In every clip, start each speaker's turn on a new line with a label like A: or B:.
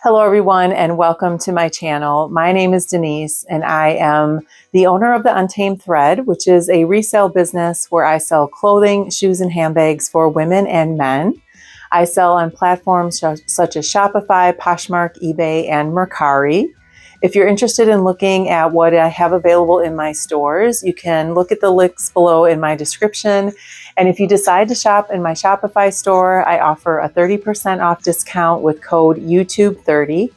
A: Hello everyone and welcome to my channel. My name is Denise and I am the owner of the Untamed Thread, which is a resale business where I sell clothing, shoes, and handbags for women and men. I sell on platforms such as Shopify, Poshmark, eBay, and Mercari. If you're interested in looking at what I have available in my stores, you can look at the links below in my description. And if you decide to shop in my Shopify store, I offer a 30% off discount with code YouTube30.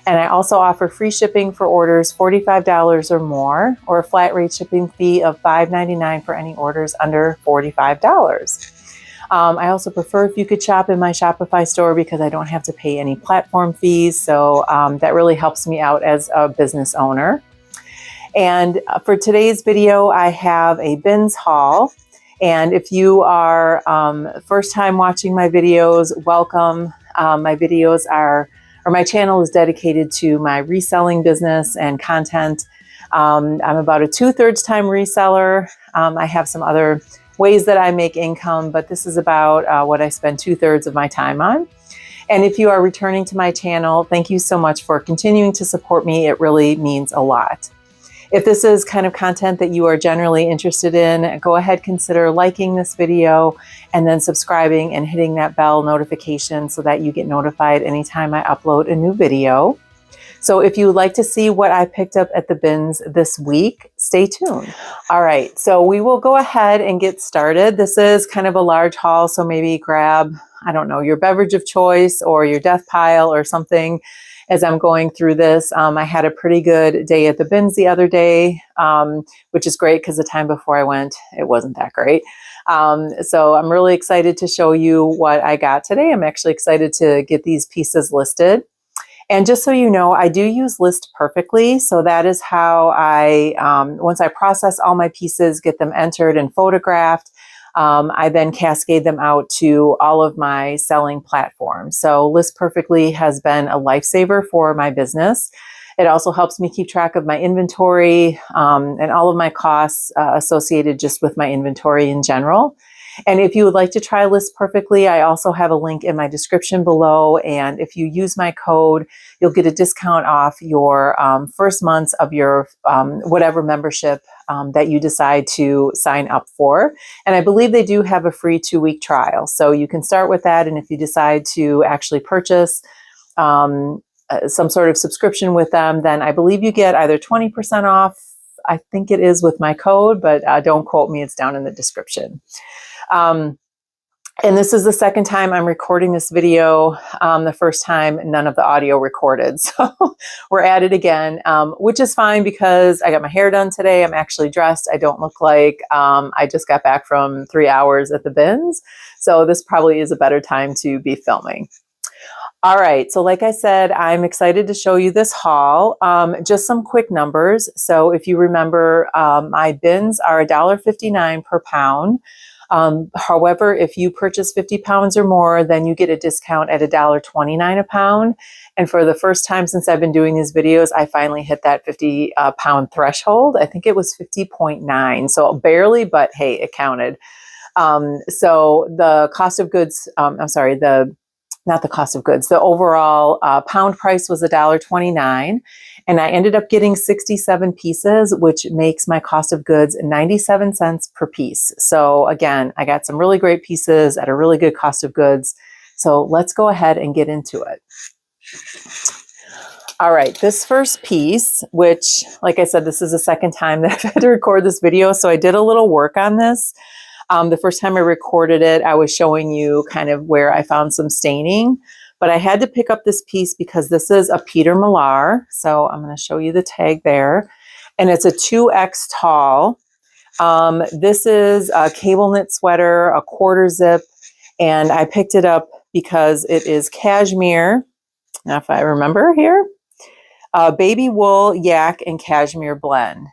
A: And I also offer free shipping for orders $45 or more, or a flat rate shipping fee of $5.99 for any orders under $45. I also prefer if you could shop in my Shopify store because I don't have to pay any platform fees. So that really helps me out as a business owner. And for today's video, I have a bins haul. And if you are first time watching my videos, welcome. My channel is dedicated to my reselling business and content. I'm about a 2/3 time reseller. I have some other ways that I make income, but this is about what I spend 2/3 of my time on. And if you are returning to my channel, thank you so much for continuing to support me. It really means a lot. If this is kind of content that you are generally interested in, go ahead, consider liking this video and then subscribing and hitting that bell notification so that you get notified anytime I upload a new video. So if you would like to see what I picked up at the bins this week, stay tuned. All right, so we will go ahead and get started. This is kind of a large haul, so maybe grab, I don't know, your beverage of choice or your death pile or something as I'm going through this. I had a pretty good day at the bins the other day, which is great because the time before I went, it wasn't that great. So I'm really excited to show you what I got today. I'm actually excited to get these pieces listed. And just so you know, I do use List Perfectly. So that is how I, once I process all my pieces, get them entered and photographed, I then cascade them out to all of my selling platforms. So List Perfectly has been a lifesaver for my business. It also helps me keep track of my inventory and all of my costs associated just with my inventory in general. And if you would like to try List Perfectly, I also have a link in my description below. And if you use my code, you'll get a discount off your first months of your whatever membership that you decide to sign up for. And I believe they do have a free 2-week trial. So you can start with that. And if you decide to actually purchase some sort of subscription with them, then I believe you get either 20% off. I think it is with my code, but don't quote me. It's down in the description. And this is the second time I'm recording this video. The first time, none of the audio recorded. So we're at it again, which is fine because I got my hair done today. I'm actually dressed. I don't look like I just got back from 3 hours at the bins. So this probably is a better time to be filming. All right, so like I said, I'm excited to show you this haul. Just some quick numbers. So if you remember, my bins are $1.59 per pound. However, if you purchase 50 pounds or more, then you get a discount at $1.29 a pound. And for the first time since I've been doing these videos, I finally hit that 50 pound threshold. I think it was 50.9. So barely, but hey, it counted. So the cost of goods, not the cost of goods, the overall pound price was $1.29. And I ended up getting 67 pieces, which makes my cost of goods 97 cents per piece. So again, I got some really great pieces at a really good cost of goods. So let's go ahead and get into it. All right, this first piece, which, like I said, this is the second time that I've had to record this video. So I did a little work on this. The first time I recorded it, I was showing you kind of where I found some staining, but I had to pick up this piece because this is a Peter Millar. So I'm going to show you the tag there, and it's a 2X tall. This is a cable knit sweater, a quarter zip, and I picked it up because it is cashmere. Now, if I remember here, baby wool, yak, and cashmere blend.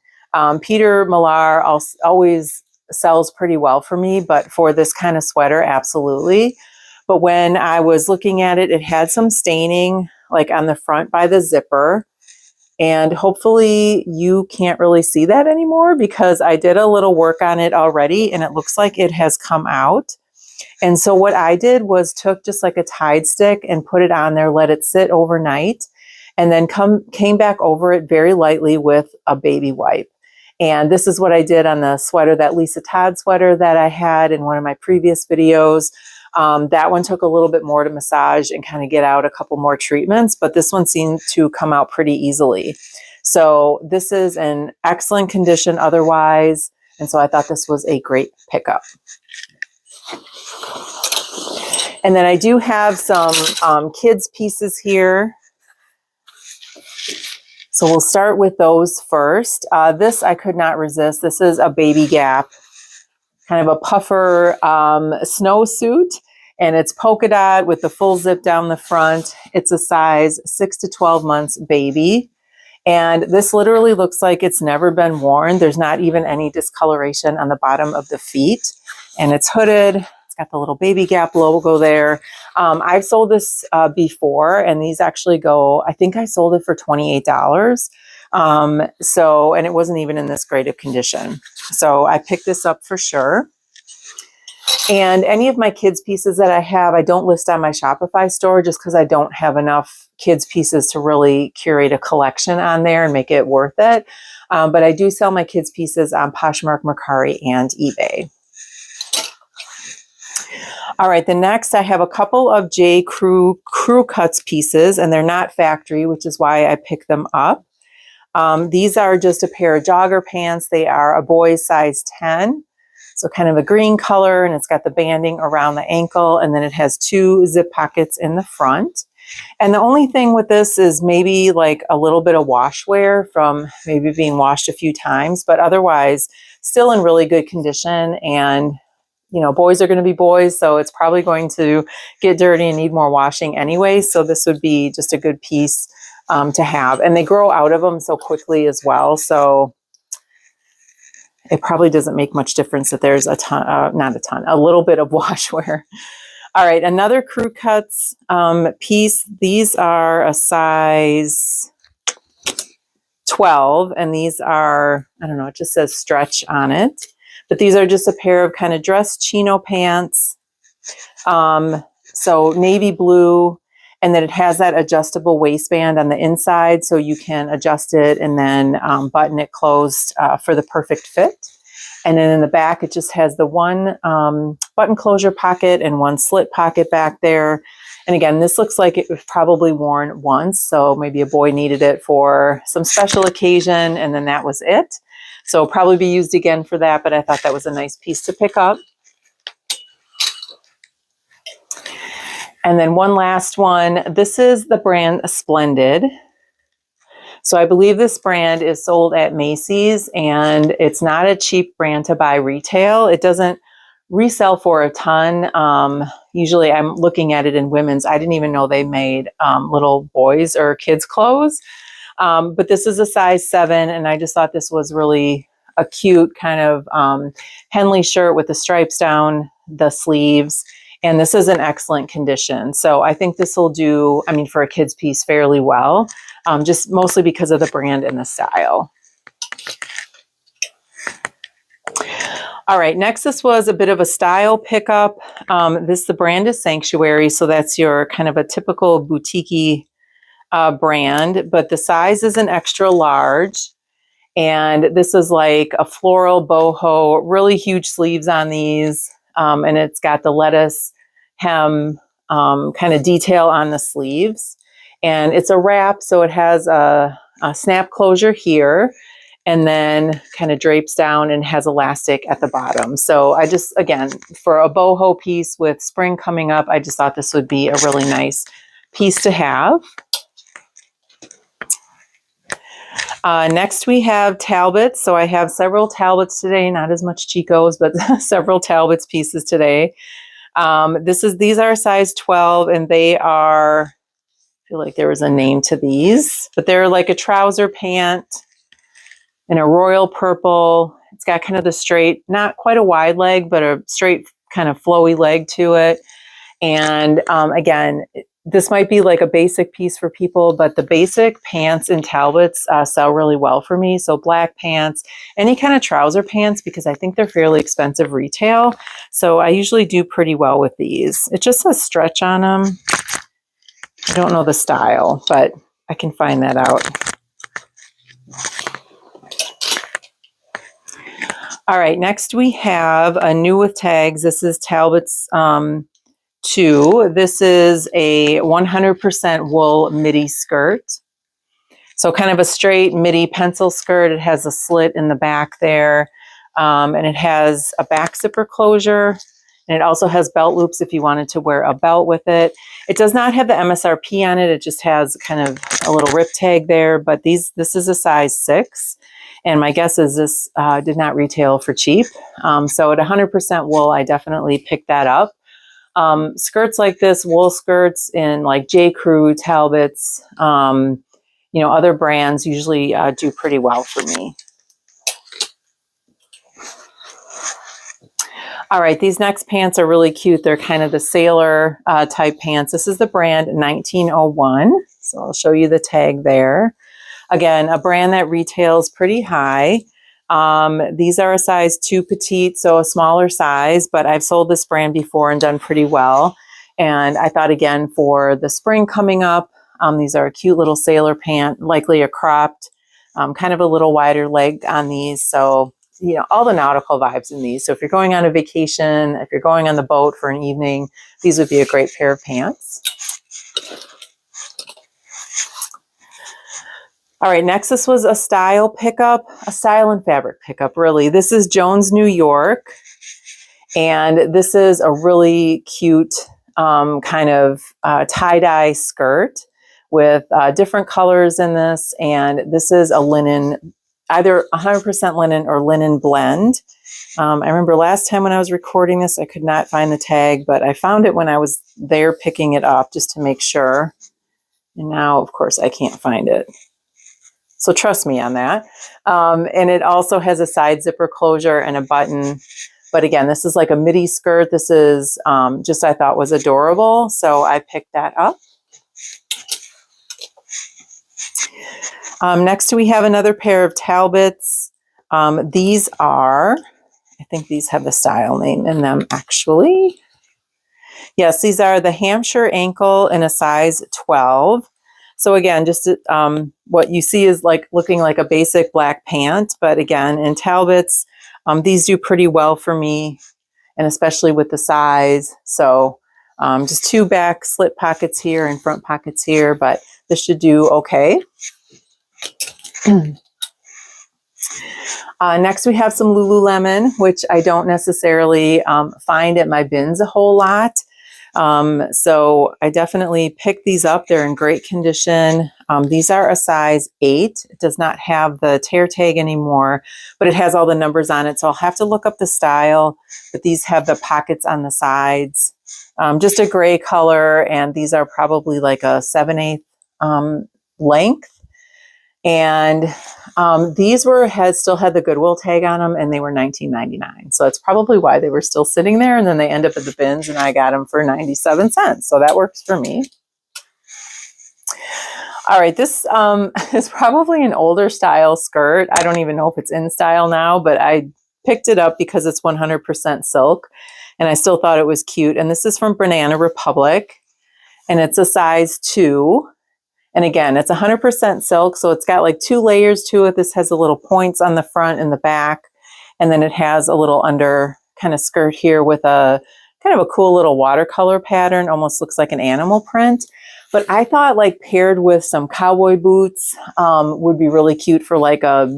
A: Peter Millar always sells pretty well for me, but for this kind of sweater, absolutely. But when I was looking at it, it had some staining like on the front by the zipper. And hopefully you can't really see that anymore because I did a little work on it already and it looks like it has come out. And so what I did was took just like a Tide stick and put it on there, let it sit overnight, and then came back over it very lightly with a baby wipe. And this is what I did on the sweater, that Lisa Todd sweater that I had in one of my previous videos. That one took a little bit more to massage and kind of get out a couple more treatments, but this one seemed to come out pretty easily. So this is in excellent condition otherwise. And so I thought this was a great pickup. And then I do have some kids pieces here. So we'll start with those first. This I could not resist. This is a Baby Gap, kind of a puffer snowsuit, and it's polka dot with the full zip down the front. It's a size 6 to 12 months baby. And this literally looks like it's never been worn. There's not even any discoloration on the bottom of the feet. And it's hooded. It's got the little Baby Gap logo there. I've sold this before, and these actually go, I think I sold it for $28. And it wasn't even in this great of condition. So I picked this up for sure. And any of my kids pieces that I have, I don't list on my Shopify store just because I don't have enough kids pieces to really curate a collection on there and make it worth it. But I do sell my kids pieces on Poshmark, Mercari, and eBay. All right, the next I have a couple of J. Crew Cuts pieces, and they're not factory, which is why I picked them up. These are just a pair of jogger pants. They are a boy's size 10. So kind of a green color, and it's got the banding around the ankle, and then it has 2 zip pockets in the front. And the only thing with this is maybe like a little bit of wash wear from maybe being washed a few times, but otherwise still in really good condition. And, you know, boys are going to be boys, so it's probably going to get dirty and need more washing anyway. So this would be just a good piece to have. And they grow out of them so quickly as well. So it probably doesn't make much difference that there's a little bit of wash wear. All right, another Crew Cuts piece. These are a size 12, and these are, I don't know, it just says stretch on it. But these are just a pair of kind of dress chino pants. So navy blue, and then it has that adjustable waistband on the inside, so you can adjust it and then button it closed for the perfect fit. And then in the back, it just has the one button closure pocket and one slit pocket back there. And again, this looks like it was probably worn once, so maybe a boy needed it for some special occasion, and then that was it. So probably be used again for that, but I thought that was a nice piece to pick up. And then one last one. This is the brand Splendid. So I believe this brand is sold at Macy's, and it's not a cheap brand to buy retail. It doesn't resell for a ton. Usually I'm looking at it in women's. I didn't even know they made little boys or kids clothes. But this is a size 7, and I just thought this was really a cute kind of Henley shirt with the stripes down the sleeves. And this is in excellent condition. So I think this will do, I mean, for a kid's piece fairly well, just mostly because of the brand and the style. All right, next, this was a bit of a style pickup. The brand is Sanctuary, so that's your kind of a typical boutique-y brand, but the size is an extra large. And this is like a floral boho, really huge sleeves on these. And it's got the lettuce hem kind of detail on the sleeves. And it's a wrap, so it has a snap closure here, and then kind of drapes down and has elastic at the bottom. So I just, again, for a boho piece with spring coming up, I just thought this would be a really nice piece to have. Next we have Talbots. So I have several Talbots today, not as much Chico's, but several Talbots pieces today. These are a size 12, and they are, I feel like there was a name to these, but they're like a trouser pant in a royal purple. It's got kind of the straight, not quite a wide leg, but a straight kind of flowy leg to it. And again, this might be like a basic piece for people, but the basic pants in Talbots sell really well for me. So black pants, any kind of trouser pants, because I think they're fairly expensive retail. So I usually do pretty well with these. It just says stretch on them. I don't know the style, but I can find that out. All right, next we have a new with tags. This is Talbot's 2. This is a 100% wool midi skirt. So kind of a straight midi pencil skirt. It has a slit in the back there, and it has a back zipper closure. And it also has belt loops if you wanted to wear a belt with it. It does not have the MSRP on it. It just has kind of a little rip tag there, but this is a size 6. And my guess is this did not retail for cheap. So at 100% wool, I definitely picked that up. Skirts like this, wool skirts in like J. Crew, Talbots, other brands usually do pretty well for me. All right, these next pants are really cute. They're kind of the sailor type pants. This is the brand 1901. So I'll show you the tag there. Again, a brand that retails pretty high. These are a size 2 petite, so a smaller size, but I've sold this brand before and done pretty well. And I thought, again, for the spring coming up, these are a cute little sailor pant, likely a cropped, kind of a little wider leg on these. So, all the nautical vibes in these. So if you're going on a vacation, if you're going on the boat for an evening, these would be a great pair of pants. All right, next, this was a style pickup, a style and fabric pickup, really. This is Jones, New York, and this is a really cute kind of tie-dye skirt with different colors in this, and this is a linen, either 100% linen or linen blend. I remember last time when I was recording this, I could not find the tag, but I found it when I was there picking it up just to make sure, and now, of course, I can't find it. So trust me on that. And it also has a side zipper closure and a button. But again, this is like a midi skirt. This is just, I thought was adorable. So I picked that up. Next, we have another pair of Talbots. These are, I think these have the style name in them actually. Yes, these are the Hampshire ankle in a size 12. So again, just what you see is like looking like a basic black pant, but again, in Talbots, these do pretty well for me, and especially with the size. So just 2 back slit pockets here and front pockets here, but this should do okay. Next, we have some Lululemon, which I don't necessarily find at my bins a whole lot. So I definitely picked these up. They're in great condition. These are a size 8. It does not have the tear tag anymore, but it has all the numbers on it. So I'll have to look up the style, but these have the pockets on the sides. Just a gray color, and these are probably like a 7/8 length. And these still had the Goodwill tag on them, and they were $19.99. So that's probably why they were still sitting there, and then they end up at the bins, and I got them for 97 cents. So that works for me. All right, this is probably an older style skirt. I don't even know if it's in style now, but I picked it up because it's 100% silk, and I still thought it was cute. And this is from Banana Republic, and it's a size 2. And again, it's 100% silk, so it's got like 2 layers to it. This has the little points on the front and the back, and then it has a little under kind of skirt here with a kind of a cool little watercolor pattern. Almost looks like an animal print. But I thought like paired with some cowboy boots would be really cute for like a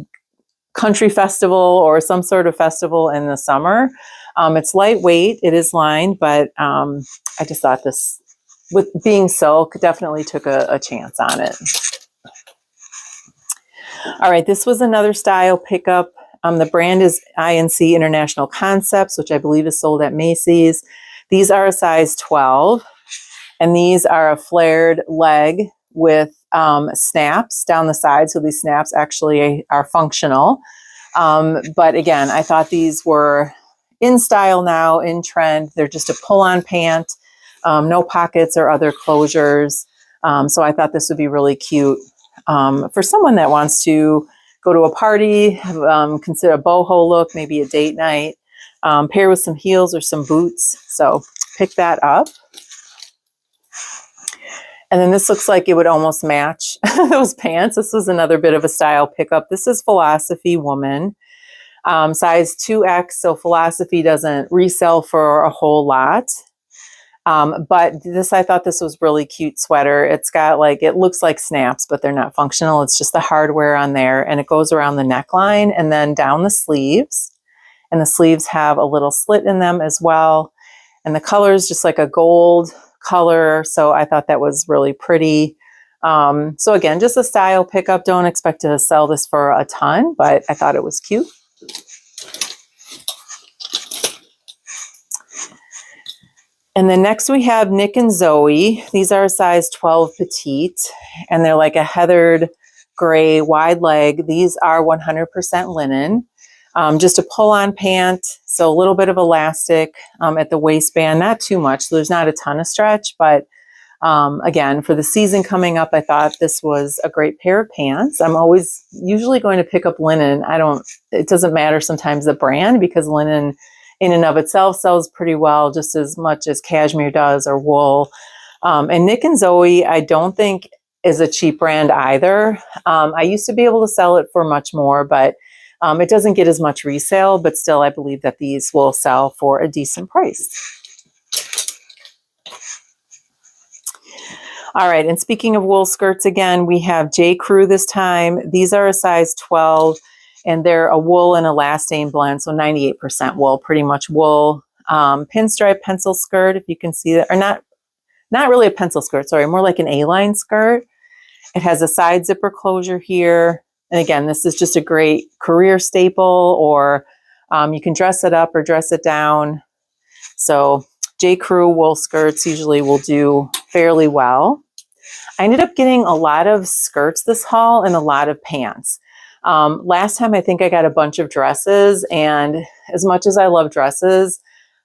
A: country festival or some sort of festival in the summer. It's lightweight, it is lined, but I just thought this, with being silk, definitely took a chance on it. All right, this was another style pickup. The brand is INC International Concepts, which I believe is sold at Macy's. These are a size 12, and these are a flared leg with snaps down the side. So these snaps actually are functional. But again, I thought these were in style now, in trend. They're just a pull-on pant. no pockets or other closures. So I thought this would be really cute for someone that wants to go to a party, consider a boho look, maybe a date night, pair with some heels or some boots. So pick that up. And then this looks like it would almost match those pants. This was another bit of a style pickup. This is Philosophy Woman, size 2X. So Philosophy doesn't resell for a whole lot. But I thought this was really cute sweater. It's got like, it looks like snaps, but they're not functional. It's just the hardware on there, and it goes around the neckline and then down the sleeves. And the sleeves have a little slit in them as well. And the color is just like a gold color. So I thought that was really pretty. So again, just a style pickup. Don't expect to sell this for a ton, but I thought it was cute. And then next we have Nick and Zoe. These are a size 12 petite, and they're like a heathered gray wide leg. These are 100% linen. Just a pull-on pant, so a little bit of elastic at the waistband, not too much. So there's not a ton of stretch, but again, for the season coming up, I thought this was a great pair of pants. I'm always usually going to pick up linen. It doesn't matter sometimes the brand, because linen in and of itself sells pretty well, just as much as cashmere does or wool. And Nick and Zoe, I don't think is a cheap brand either. I used to be able to sell it for much more, but it doesn't get as much resale, but still I believe that these will sell for a decent price. All right, and speaking of wool skirts again, we have J. Crew this time. These are a size 12, and they're a wool and elastane blend, so 98% wool, pretty much wool. Pinstripe pencil skirt, if you can see that, or not really a pencil skirt, sorry, more like an A-line skirt. It has a side zipper closure here. And again, this is just a great career staple, or you can dress it up or dress it down. So J. Crew wool skirts usually will do fairly well. I ended up getting a lot of skirts this haul and a lot of pants. Last time I think I got a bunch of dresses, and as much as I love dresses,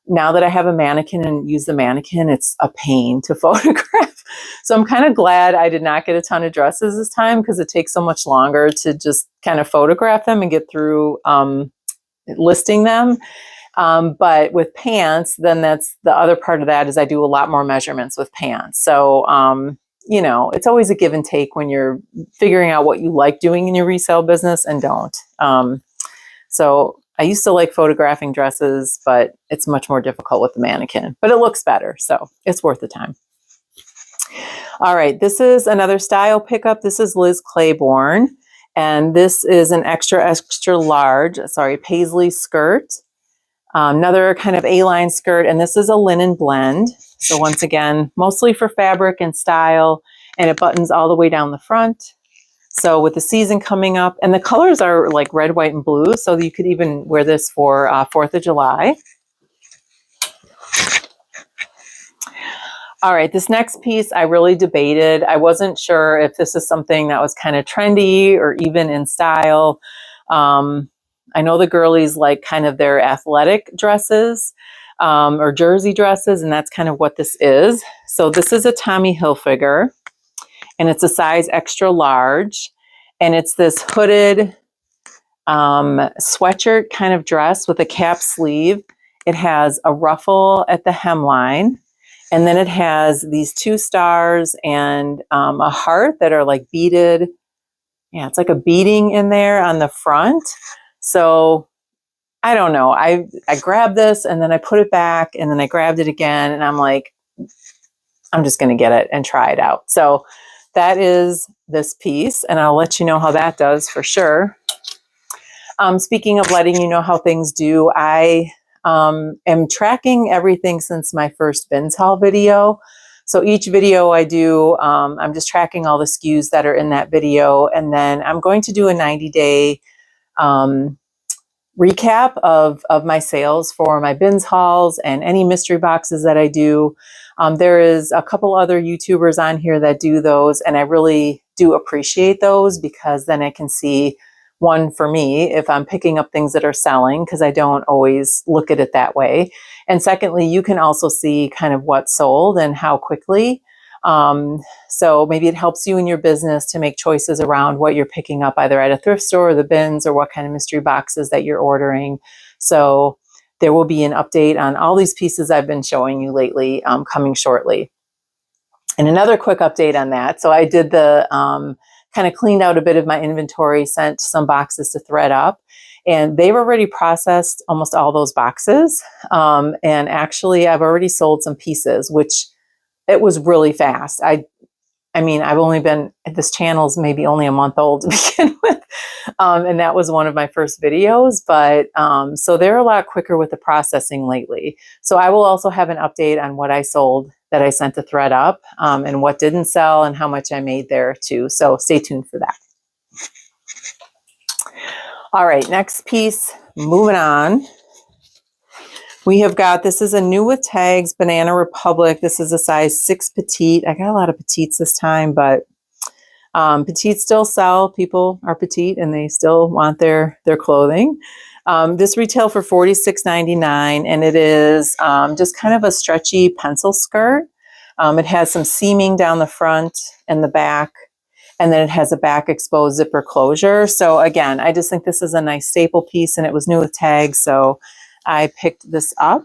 A: now that I have a mannequin and use the mannequin, it's a pain to photograph. So I'm kind of glad I did not get a ton of dresses this time, because it takes so much longer to just kind of photograph them and get through listing them. But with pants, then that's the other part of that, is I do a lot more measurements with pants. So, you know, it's always a give and take when you're figuring out what you like doing in your resale business and don't. So I used to like photographing dresses, but it's much more difficult with the mannequin, but it looks better. So it's worth the time. All right. This is another style pickup. This is Liz Claiborne, and this is an extra large, paisley skirt. Another kind of A-line skirt, and this is a linen blend. So once again, mostly for fabric and style, and it buttons all the way down the front. So with the season coming up, and the colors are like red, white, and blue, so you could even wear this for 4th of July. All right, this next piece I really debated. I wasn't sure if this is something that was kind of trendy or even in style. I know the girlies like kind of their athletic dresses or jersey dresses, and that's kind of what this is. So this is a Tommy Hilfiger, and it's a size extra large, and it's this hooded sweatshirt kind of dress with a cap sleeve. It has a ruffle at the hemline, and then it has these 2 stars and a heart that are like beaded. Yeah, it's like a beading in there on the front. So I don't know. I grabbed this, and then I put it back, and then I grabbed it again, and I'm like, I'm just going to get it and try it out. So that is this piece, and I'll let you know how that does for sure. Speaking of letting you know how things do, I am tracking everything since my first bins haul video. So each video I do, I'm just tracking all the SKUs that are in that video, and then I'm going to do a 90-day recap of my sales for my bins hauls and any mystery boxes that I do. There is a couple other YouTubers on here that do those, and I really do appreciate those, because then I can see one for me if I'm picking up things that are selling, because I don't always look at it that way. And secondly, you can also see kind of what sold and how quickly. So maybe it helps you in your business to make choices around what you're picking up either at a thrift store or the bins, or what kind of mystery boxes that you're ordering. So there will be an update on all these pieces I've been showing you lately coming shortly. And another quick update on that. So I did the kind of cleaned out a bit of my inventory, sent some boxes to ThredUp, and they've already processed almost all those boxes. And actually, I've already sold some pieces, which it was really fast. I mean, I've only been, this channel's maybe only a month old to begin with. And that was one of my first videos, but so they're a lot quicker with the processing lately. So I will also have an update on what I sold that I sent to ThredUp, and what didn't sell and how much I made there too. So stay tuned for that. All right, next piece, moving on. We have got, this is a new with tags, Banana Republic. This is a size 6 petite. I got a lot of petites this time, but petites still sell. People are petite and they still want their clothing. This retail for $46.99, and it is just kind of a stretchy pencil skirt. It has some seaming down the front and the back, and then it has a back exposed zipper closure. So again, I just think this is a nice staple piece, and it was new with tags, so I picked this up.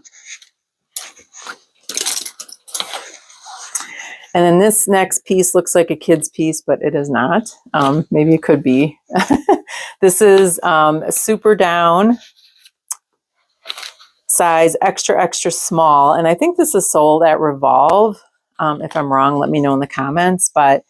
A: And then this next piece looks like a kid's piece, but it is not. Maybe it could be. This is super down, size extra, extra small. And I think this is sold at Revolve. If I'm wrong, let me know in the comments. But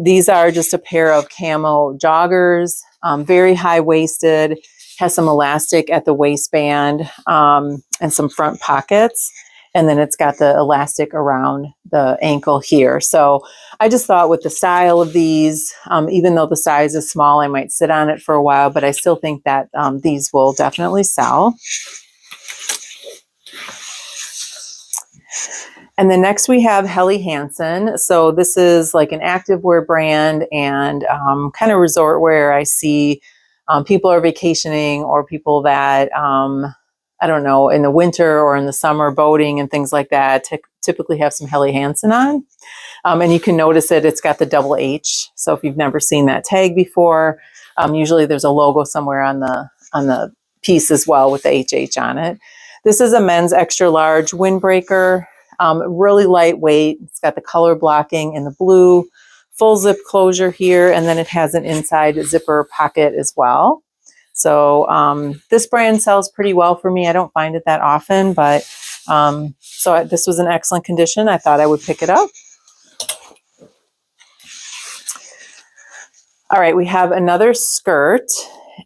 A: these are just a pair of camo joggers, very high-waisted, has some elastic at the waistband, and some front pockets. And then it's got the elastic around the ankle here. So I just thought with the style of these, even though the size is small, I might sit on it for a while, but I still think that these will definitely sell. And then next we have Helly Hansen. So this is like an activewear brand and kind of resort wear. I see people are vacationing, or people that, I don't know, in the winter or in the summer boating and things like that, typically have some Helly Hansen on. And you can notice it, it's got the double H. So if you've never seen that tag before, usually there's a logo somewhere on the piece as well with the HH on it. This is a men's extra large windbreaker, really lightweight. It's got the color blocking in the blue, full zip closure here, and then it has an inside zipper pocket as well. So this brand sells pretty well for me. I don't find it that often, but so this was in excellent condition. I thought I would pick it up. All right, we have another skirt,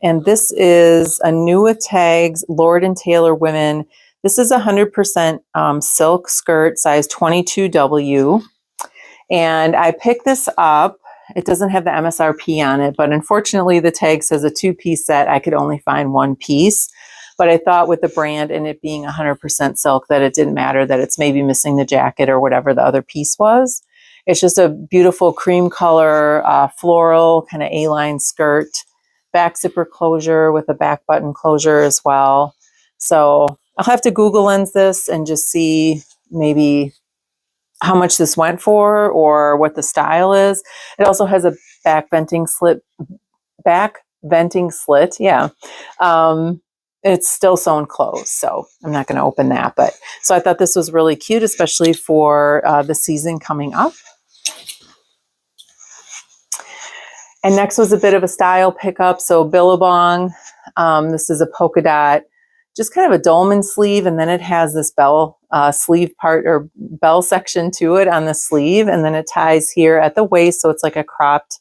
A: and this is a new with tags, Lord & Taylor women. This is 100% silk skirt, size 22W. And I picked this up. It doesn't have the MSRP on it, but unfortunately the tag says a 2-piece set. I could only find 1 piece. But I thought with the brand and it being 100% silk that it didn't matter that it's maybe missing the jacket or whatever the other piece was. It's just a beautiful cream color, floral, kind of A-line skirt, back zipper closure with a back button closure as well. So I'll have to Google Lens this and just see maybe how much this went for or what the style is. It also has a back venting slit. Yeah. It's still sewn closed, so I'm not going to open that. But so I thought this was really cute, especially for the season coming up. And next was a bit of a style pickup. So Billabong, this is a polka dot, just kind of a dolman sleeve, and then it has this bell sleeve part or bell section to it on the sleeve, and then it ties here at the waist, so it's like a cropped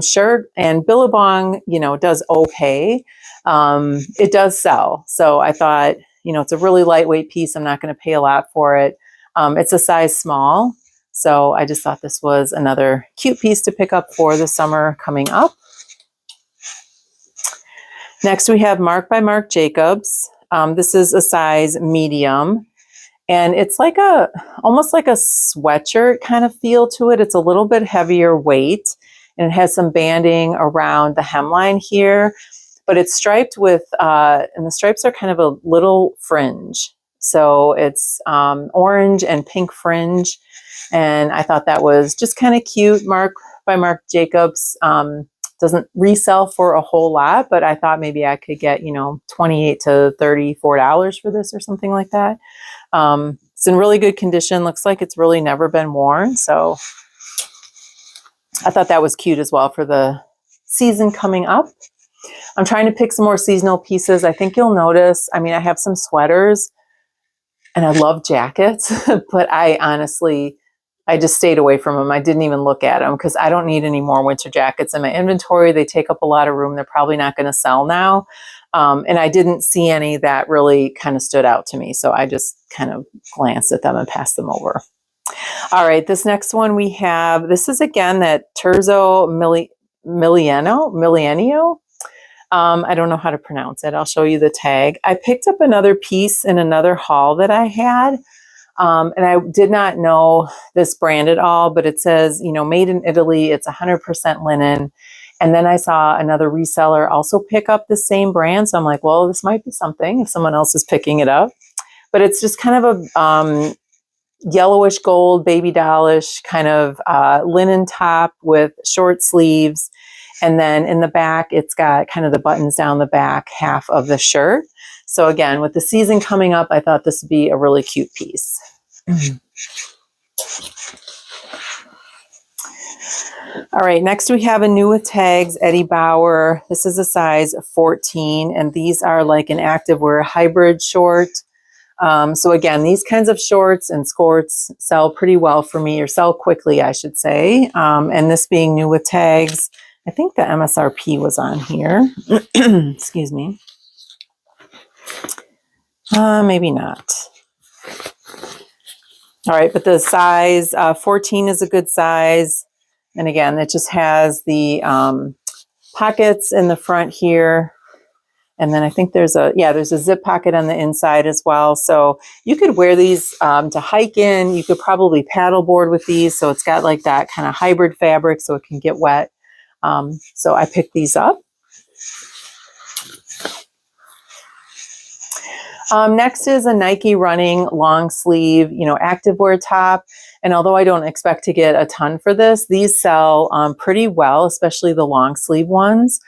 A: shirt. And Billabong, you know, does okay. It does sell, so I thought, you know, it's a really lightweight piece. I'm not going to pay a lot for it. It's a size small, so I just thought this was another cute piece to pick up for the summer coming up. Next, we have Marc by Marc Jacobs. This is a size medium, and it's like almost like a sweatshirt kind of feel to it. It's a little bit heavier weight, and it has some banding around the hemline here, but it's striped with, and the stripes are kind of a little fringe. So it's orange and pink fringe. And I thought that was just kind of cute. By Marc Jacobs doesn't resell for a whole lot, but I thought maybe I could get, $28 to $34 for this or something like that. It's in really good condition. Looks like it's really never been worn. So I thought that was cute as well for the season coming up. I'm trying to pick some more seasonal pieces. I think you'll notice, I have some sweaters and I love jackets, but I just stayed away from them. I didn't even look at them because I don't need any more winter jackets in my inventory. They take up a lot of room. They're probably not going to sell now. And I didn't see any that really kind of stood out to me. So I just kind of glanced at them and passed them over. All right, this next one we have, this is again that Terzo Millennio. I don't know how to pronounce it. I'll show you the tag. I picked up another piece in another haul that I had. And I did not know this brand at all, but it says, made in Italy. It's 100% linen. And then I saw another reseller also pick up the same brand. So I'm like, well, this might be something if someone else is picking it up. But it's just kind of a yellowish gold, baby dollish kind of linen top with short sleeves. And then in the back, it's got kind of the buttons down the back half of the shirt. So again, with the season coming up, I thought this would be a really cute piece. All right, next we have a new with tags, Eddie Bauer. This is a size 14, and these are like an activewear hybrid short. So again, these kinds of shorts and skirts sell pretty well for me, or sell quickly, I should say. And this being new with tags, I think the MSRP was on here. Excuse me. Maybe not. All right, but the size 14 is a good size. And again, it just has the pockets in the front here. And then I think there's a zip pocket on the inside as well. So you could wear these to hike in. You could probably paddleboard with these. So it's got like that kind of hybrid fabric so it can get wet. So I picked these up. Next is a Nike running long sleeve, activewear top. And although I don't expect to get a ton for this, these sell pretty well, especially the long sleeve ones.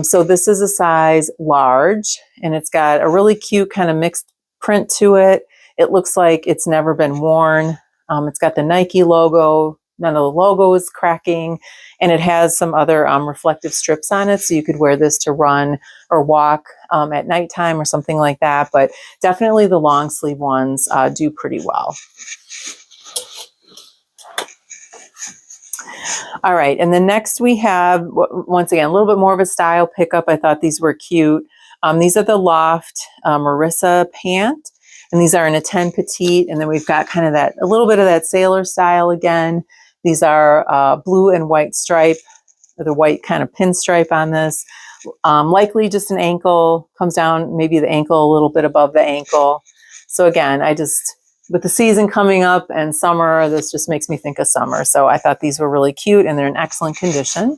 A: So this is a size large, and it's got a really cute kind of mixed print to it. It looks like it's never been worn. It's got the Nike logo. None of the logo is cracking, and it has some other reflective strips on it. So you could wear this to run or walk at nighttime or something like that. But definitely the long sleeve ones do pretty well. All right, and then next we have, once again, a little bit more of a style pickup. I thought these were cute. These are the Loft Marissa pant, and these are in a 10 petite, and then we've got kind of a little bit of that sailor style again. These are blue and white stripe, or the white kind of pinstripe on this. Likely just an ankle, comes down maybe the ankle a little bit above the ankle. So again, with the season coming up and summer, this just makes me think of summer. So I thought these were really cute, and they're in excellent condition.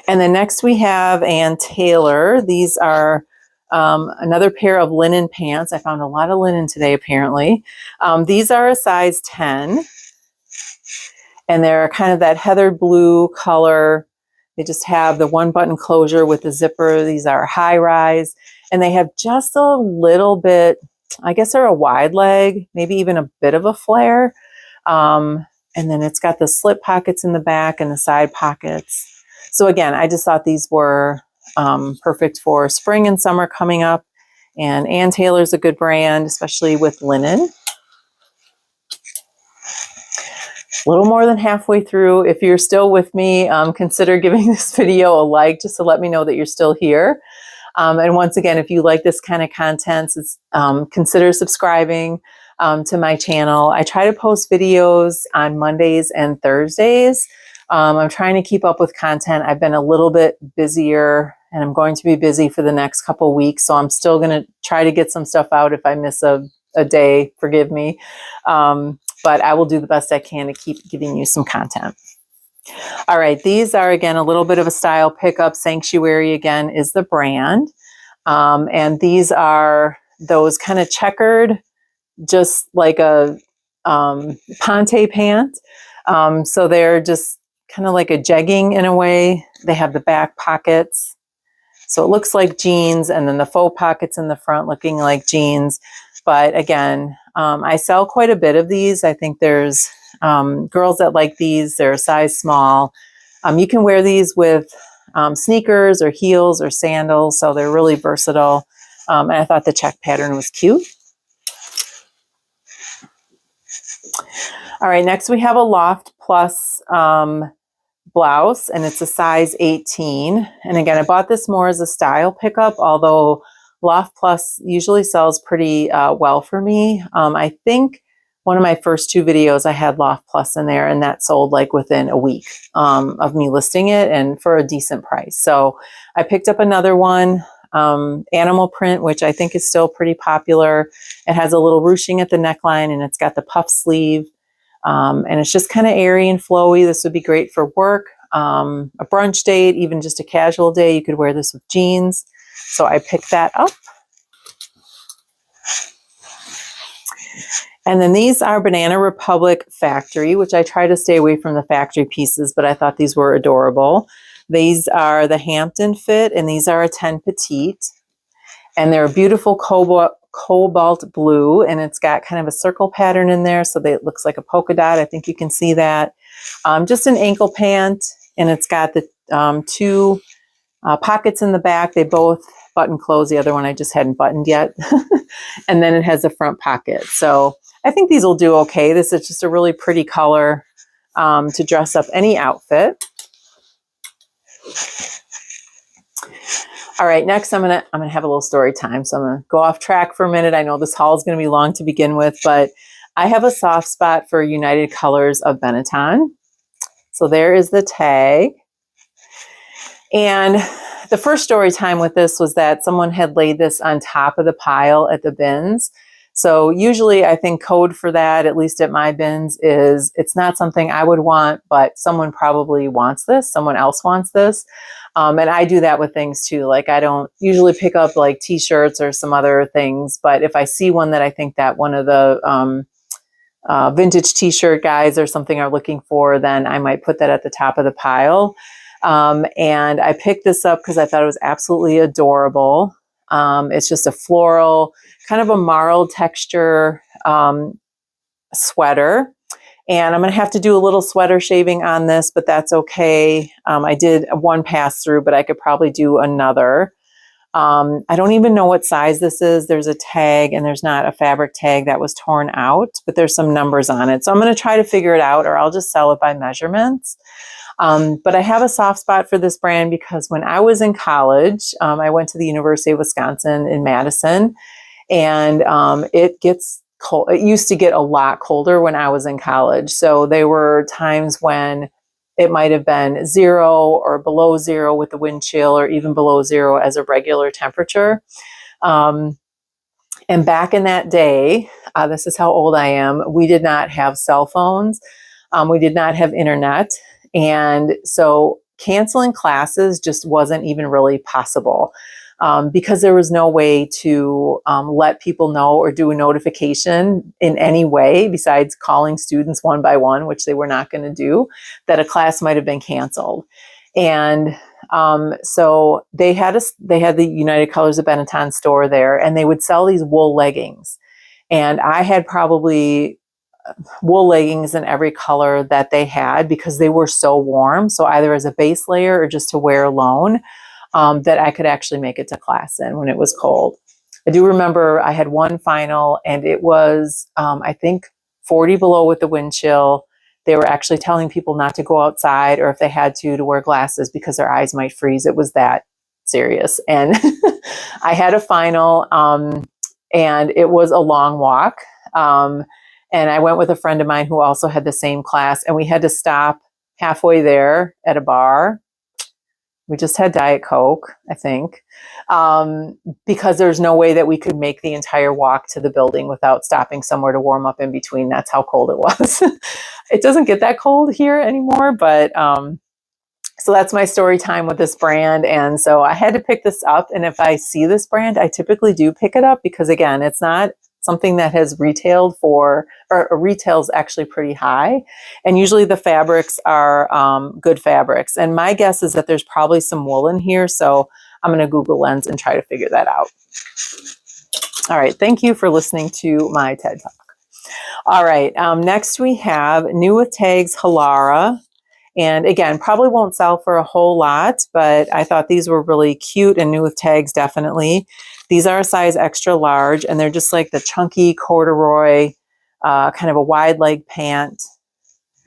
A: And then next we have Ann Taylor. These are another pair of linen pants. I found a lot of linen today, apparently. These are a size 10, and they're kind of that heather blue color. They just have the one button closure with the zipper. These are high rise, and they have just a little bit, I guess they're a wide leg, maybe even a bit of a flare. And then it's got the slip pockets in the back and the side pockets. So again, I just thought these were perfect for spring and summer coming up. And Ann Taylor's a good brand, especially with linen. A little more than halfway through. If you're still with me, consider giving this video a like just to let me know that you're still here. And once again, if you like this kind of content, consider subscribing to my channel. I try to post videos on Mondays and Thursdays. I'm trying to keep up with content. I've been a little bit busier, and I'm going to be busy for the next couple weeks. So I'm still going to try to get some stuff out. If I miss a day, forgive me. but I will do the best I can to keep giving you some content. All right, these are, again, a little bit of a style pickup. Sanctuary, again, is the brand. And these are those kind of checkered, just like a Ponte pant. So they're just kind of like a jegging in a way. They have the back pockets. So it looks like jeans, and then the faux pockets in the front looking like jeans. But again, I sell quite a bit of these. I think there's girls that like these. They're a size small. You can wear these with sneakers or heels or sandals. So they're really versatile. And I thought the check pattern was cute. All right, next we have a Loft Plus blouse, and it's a size 18. And again, I bought this more as a style pickup, although Loft Plus usually sells pretty well for me. I think one of my first 2 videos I had Loft Plus in there, and that sold like within a week of me listing it, and for a decent price. So I picked up another one, animal print, which I think is still pretty popular. It has a little ruching at the neckline, and it's got the puff sleeve. And it's just kind of airy and flowy. This would be great for work, a brunch date, even just a casual day. You could wear this with jeans. So I picked that up. And then these are Banana Republic Factory, which I try to stay away from the factory pieces, but I thought these were adorable. These are the Hampton fit, and these are a 10 petite. And they're a beautiful cobalt blue, and it's got kind of a circle pattern in there, so that it looks like a polka dot. I think you can see that. Just an ankle pant, and it's got the 2 pockets in the back. They both button close. The other one I just hadn't buttoned yet. And then it has a front pocket. So I think these will do okay. This is just a really pretty color to dress up any outfit. All right, next I'm gonna have a little story time. So I'm gonna go off track for a minute. I know this haul is gonna be long to begin with, but I have a soft spot for United Colors of Benetton. So there is the tag. And the first story time with this was that someone had laid this on top of the pile at the bins. So usually I think code for that, at least at my bins, is it's not something I would want, but someone probably wants this. Someone else wants this. And I do that with things too. Like I don't usually pick up like t-shirts or some other things, but if I see one that I think that one of the vintage t-shirt guys or something are looking for, then I might put that at the top of the pile. And I picked this up because I thought it was absolutely adorable. It's just a floral, kind of a marl texture sweater. And I'm going to have to do a little sweater shaving on this, but that's okay. I did one pass through, but I could probably do another. I don't even know what size this is. There's a tag, and there's not a fabric tag that was torn out, but there's some numbers on it. So I'm going to try to figure it out, or I'll just sell it by measurements. But I have a soft spot for this brand because when I was in college, I went to the University of Wisconsin in Madison, and it gets cold. It used to get a lot colder when I was in college. So there were times when it might have been 0 or below 0 with the wind chill, or even below 0 as a regular temperature. And back in that day, this is how old I am, we did not have cell phones. We did not have internet. And so canceling classes just wasn't even really possible. Because there was no way to let people know or do a notification in any way besides calling students one by one, which they were not going to do, that a class might have been canceled. And so they had the United Colors of Benetton store there, and they would sell these wool leggings. And I had probably wool leggings in every color that they had because they were so warm. So either as a base layer or just to wear alone. That I could actually make it to class in when it was cold. I do remember I had one final, and it was, I think, 40 below with the wind chill. They were actually telling people not to go outside, or if they had to wear glasses because their eyes might freeze. It was that serious. And I had a final, and it was a long walk. And I went with a friend of mine who also had the same class, and we had to stop halfway there at a bar. We just had Diet Coke, I think, because there's no way that we could make the entire walk to the building without stopping somewhere to warm up in between. That's how cold it was. It doesn't get that cold here anymore, but so that's my story time with this brand. And so I had to pick this up. And if I see this brand, I typically do pick it up because, again, it's not something that has retailed for, or retails actually pretty high. And usually the fabrics are good fabrics. And my guess is that there's probably some wool in here. So I'm going to Google Lens and try to figure that out. All right. Thank you for listening to my TED Talk. All right. Next we have New with Tags Halara. And again, probably won't sell for a whole lot, but I thought these were really cute and New with Tags, definitely. These are a size extra large, and they're just like the chunky corduroy, kind of a wide leg pant.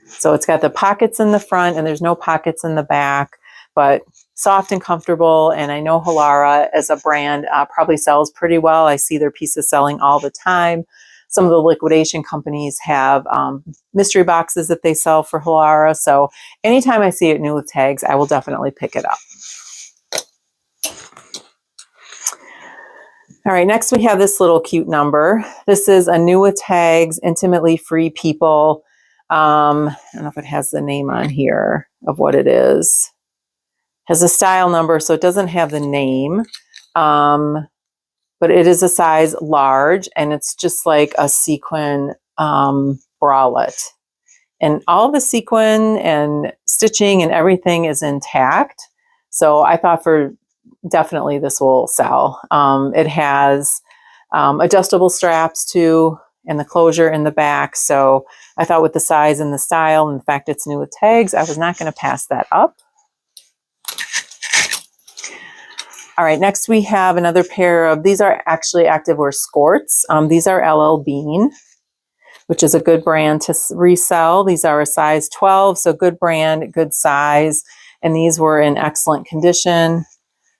A: So it's got the pockets in the front and there's no pockets in the back, but soft and comfortable. And I know Halara as a brand probably sells pretty well. I see their pieces selling all the time. Some of the liquidation companies have mystery boxes that they sell for Halara. So anytime I see it New with Tags, I will definitely pick it up. All right, next we have this little cute number. This is a New with Tags Intimately Free People. I don't know if it has the name on here of what it is. It has a style number, so it doesn't have the name. But it is a size large, and it's just like a sequin bralette. And all the sequin and stitching and everything is intact. So I thought for definitely this will sell. It has adjustable straps too, and the closure in the back. So I thought with the size and the style, and the fact it's New with Tags, I was not going to pass that up. All right, next we have another pair of, these are actually activewear skirts. These are LL Bean, which is a good brand to resell. These are a size 12, so good brand, good size. And these were in excellent condition.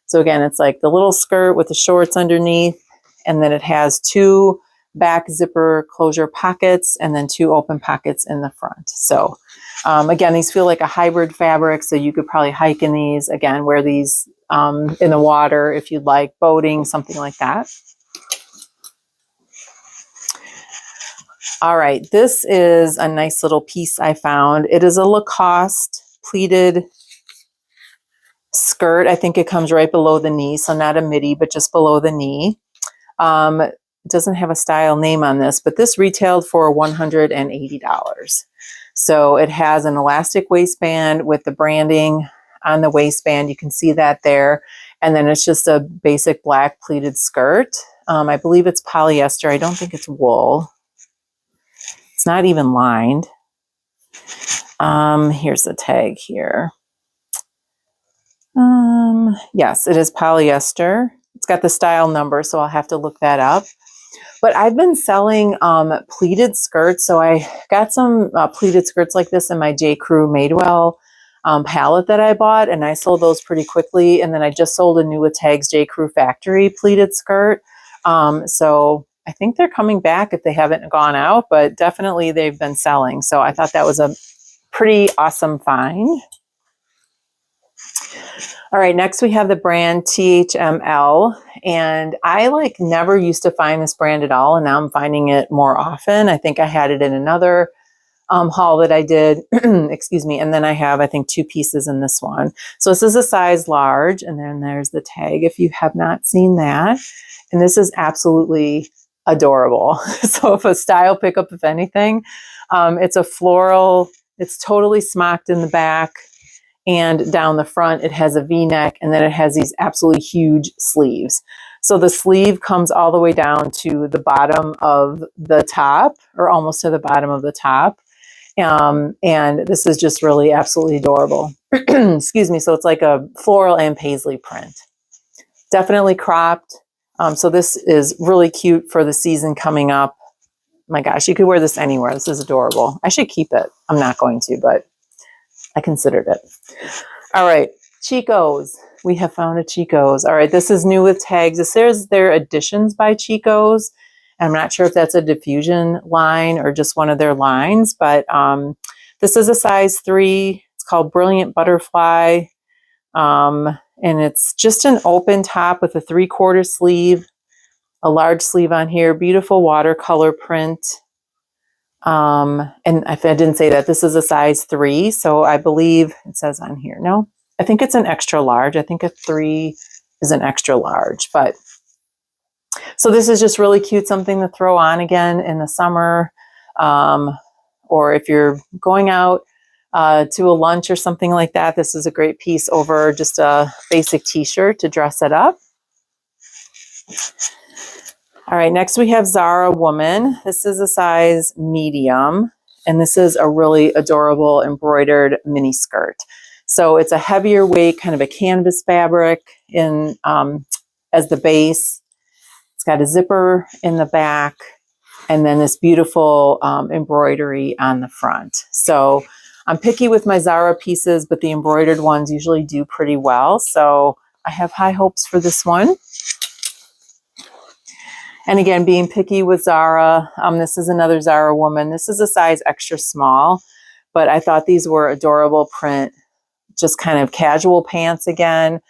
A: So again, it's like the little skirt with the shorts underneath, and then it has two back zipper closure pockets and then two open pockets in the front. So again, these feel like a hybrid fabric, so you could probably hike in these. Again, wear these in the water if you'd like, boating, something like that. All right, this is a nice little piece I found. It is a Lacoste pleated skirt. I think it comes right below the knee, so not a midi, but just below the knee. It doesn't have a style name on this, but this retailed for $180. So it has an elastic waistband with the branding on the waistband. You can see that there. And then it's just a basic black pleated skirt. I believe it's polyester. I don't think it's wool. It's not even lined. Here's the tag here. Yes, it is polyester. It's got the style number, so I'll have to look that up. But I've been selling pleated skirts. So I got some pleated skirts like this in my J. Crew Madewell palette that I bought, and I sold those pretty quickly. And then I just sold a New with Tags J. Crew Factory pleated skirt. So I think they're coming back if they haven't gone out, but definitely they've been selling. So I thought that was a pretty awesome find. All right, next we have the brand THML, and I never used to find this brand at all, and now I'm finding it more often. I think I had it in another haul that I did, excuse me, and then I have, I think, 2 pieces in this one. So this is a size large, and then there's the tag if you have not seen that. And this is absolutely adorable. So if a style pickup, if anything, it's a floral, it's totally smocked in the back. And down the front, it has a V-neck, and then it has these absolutely huge sleeves. So the sleeve comes all the way down to the bottom of the top, or almost to the bottom of the top. And this is just really absolutely adorable. Excuse me. So it's like a floral and paisley print. Definitely cropped. So this is really cute for the season coming up. My gosh, you could wear this anywhere. This is adorable. I should keep it. I'm not going to, but I considered it. All right, Chico's. We have found a Chico's. All right, this is New with Tags. This is their Editions by Chico's. I'm not sure if that's a diffusion line or just one of their lines, but this is a size 3. It's called Brilliant Butterfly. And it's just an open top with a 3/4 sleeve, a large sleeve on here, beautiful watercolor print. And if I didn't say that, this is a size 3. So I believe it says on here, no, I think it's an extra large. I think a 3 is an extra large, but so this is just really cute, something to throw on again in the summer. Or if you're going out to a lunch or something like that, this is a great piece over just a basic t-shirt to dress it up. All right, next we have Zara Woman. This is a size medium, and this is a really adorable embroidered mini skirt. So it's a heavier weight, kind of a canvas fabric in as the base. It's got a zipper in the back, and then this beautiful embroidery on the front. So I'm picky with my Zara pieces, but the embroidered ones usually do pretty well. So I have high hopes for this one. And again, being picky with Zara, this is another Zara Woman. This is a size extra small, but I thought these were adorable print, just kind of casual pants again.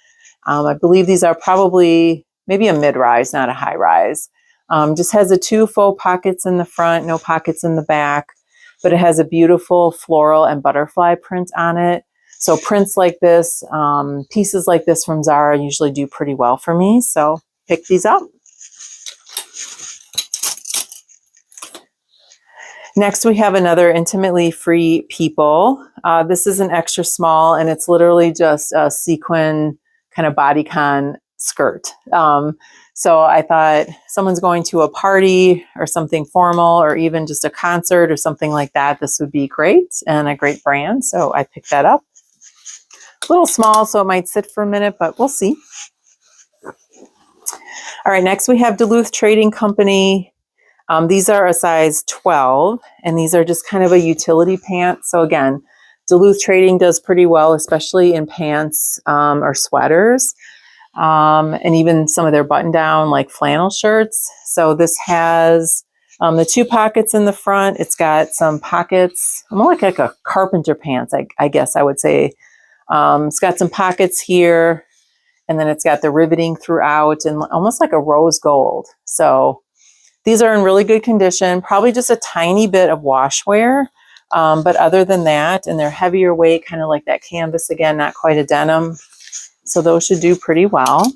A: I believe these are probably maybe a mid-rise, not a high-rise. Just has the 2 faux pockets in the front, no pockets in the back, but it has a beautiful floral and butterfly print on it. So prints like this, pieces like this from Zara usually do pretty well for me. So pick these up. Next, we have another Intimately Free People. This is an extra small, and it's literally just a sequin kind of bodycon skirt. So I thought someone's going to a party or something formal, or even just a concert or something like that, this would be great, and a great brand. So I picked that up. A little small, so it might sit for a minute, but we'll see. All right, next we have Duluth Trading Company. These are a size 12, and these are just kind of a utility pant. So again, Duluth Trading does pretty well, especially in pants or sweaters, and even some of their button-down like flannel shirts. So this has the 2 pockets in the front. It's got some pockets, more like a carpenter pants, I guess I would say. It's got some pockets here, and then it's got the riveting throughout and almost like a rose gold. So these are in really good condition, probably just a tiny bit of wash wear. But other than that, and they're heavier weight, kind of like that canvas again, not quite a denim. So those should do pretty well.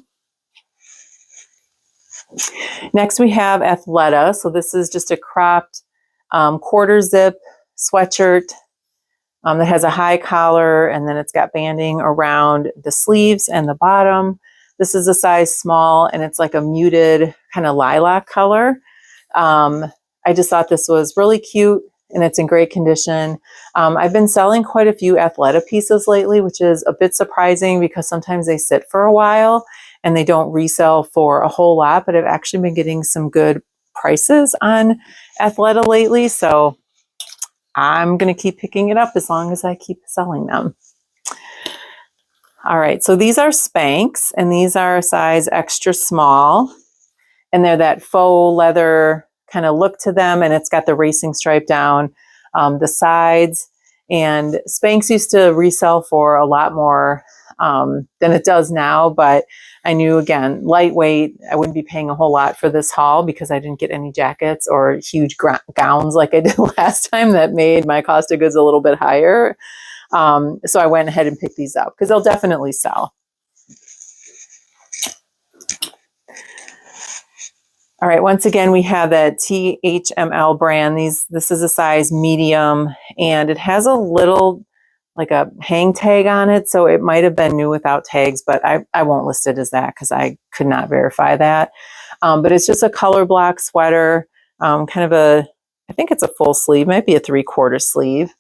A: Next we have Athleta. So this is just a cropped quarter zip sweatshirt that has a high collar, and then it's got banding around the sleeves and the bottom. This is a size small, and it's like a muted kind of lilac color. I just thought this was really cute, and it's in great condition. I've been selling quite a few Athleta pieces lately, which is a bit surprising because sometimes they sit for a while and they don't resell for a whole lot, but I've actually been getting some good prices on Athleta lately. So I'm going to keep picking it up as long as I keep selling them. All right, so these are Spanx, and these are a size extra small, and they're that faux leather kind of look to them, and it's got the racing stripe down the sides. And Spanx used to resell for a lot more than it does now, but I knew, again, lightweight, I wouldn't be paying a whole lot for this haul because I didn't get any jackets or huge gowns like I did last time that made my cost of goods a little bit higher. So I went ahead and picked these up because they'll definitely sell. All right, once again, we have that THML brand. This is a size medium, and it has a little, like a hang tag on it, so it might have been new without tags, but I won't list it as that because I could not verify that. But it's just a color block sweater, kind of a, I think it's a full sleeve, might be a 3/4 sleeve.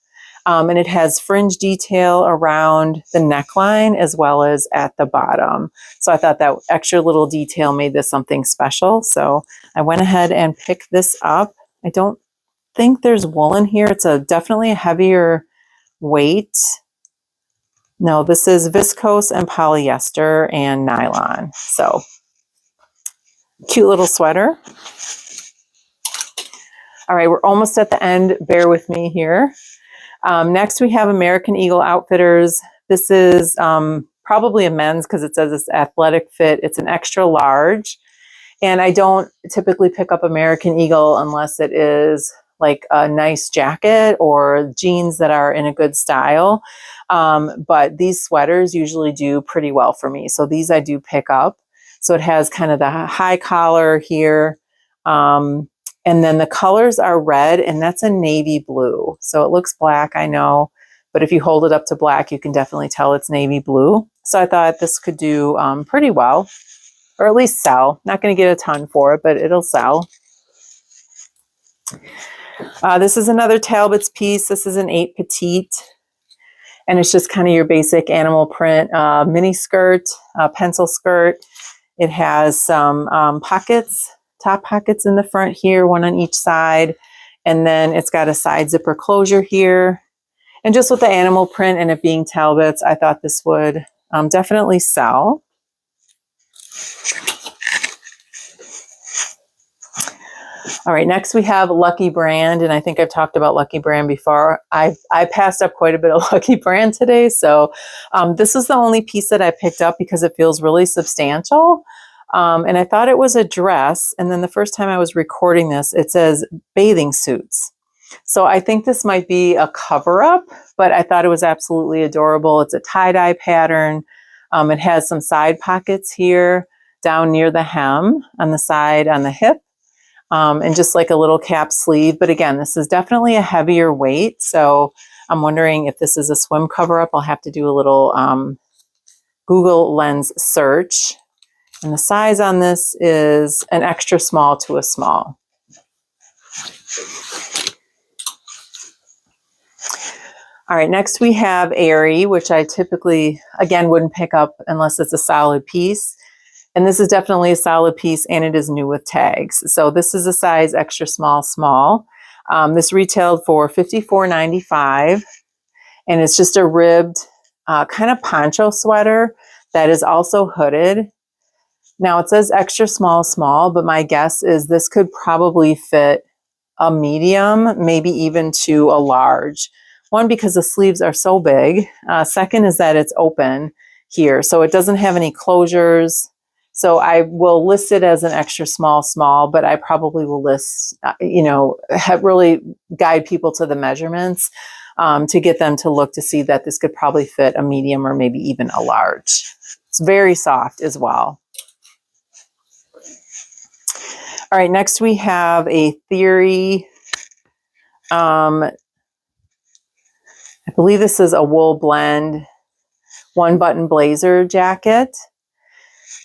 A: And it has fringe detail around the neckline as well as at the bottom. So I thought that extra little detail made this something special. So I went ahead and picked this up. I don't think there's wool in here. It's definitely a heavier weight. No, this is viscose and polyester and nylon. So cute little sweater. All right, we're almost at the end. Bear with me here. Next, we have American Eagle Outfitters. This is probably a men's because it says it's athletic fit. It's an extra large. And I don't typically pick up American Eagle unless it is like a nice jacket or jeans that are in a good style. But these sweaters usually do pretty well for me. So these I do pick up. So it has kind of the high collar here. And then the colors are red, and that's a navy blue. So it looks black, I know. But if you hold it up to black, you can definitely tell it's navy blue. So I thought this could do pretty well, or at least sell. Not going to get a ton for it, but it'll sell. This is another Talbot's piece. This is an 8 petite, and it's just kind of your basic animal print mini skirt, pencil skirt. It has some pockets, top pockets in the front here, one on each side, and then it's got a side zipper closure here. And just with the animal print and it being Talbot's, I thought this would definitely sell. All right, next we have Lucky Brand, and I think I've talked about Lucky Brand before. I passed up quite a bit of Lucky Brand today, so this is the only piece that I picked up because it feels really substantial. And I thought it was a dress, and then the first time I was recording this, it says bathing suits. So I think this might be a cover-up, but I thought it was absolutely adorable. It's a tie-dye pattern. It has some side pockets here down near the hem on the side on the hip. And just like a little cap sleeve. But again, this is definitely a heavier weight. So I'm wondering if this is a swim cover up. I'll have to do a little Google Lens search. And the size on this is an extra small to a small. All right, next we have Aerie, which I typically, again, wouldn't pick up unless it's a solid piece. And this is definitely a solid piece, and it is new with tags. So this is a size extra small, small. This retailed for $54.95, and it's just a ribbed kind of poncho sweater that is also hooded. Now it says extra small, small, but my guess is this could probably fit a medium, maybe even to a large. One, because the sleeves are so big. Second is that it's open here, so it doesn't have any closures. So I will list it as an extra small, small, but I probably will list, really guide people to the measurements to get them to look to see that this could probably fit a medium or maybe even a large. It's very soft as well. All right, next we have a Theory. I believe this is a wool blend, one button blazer jacket.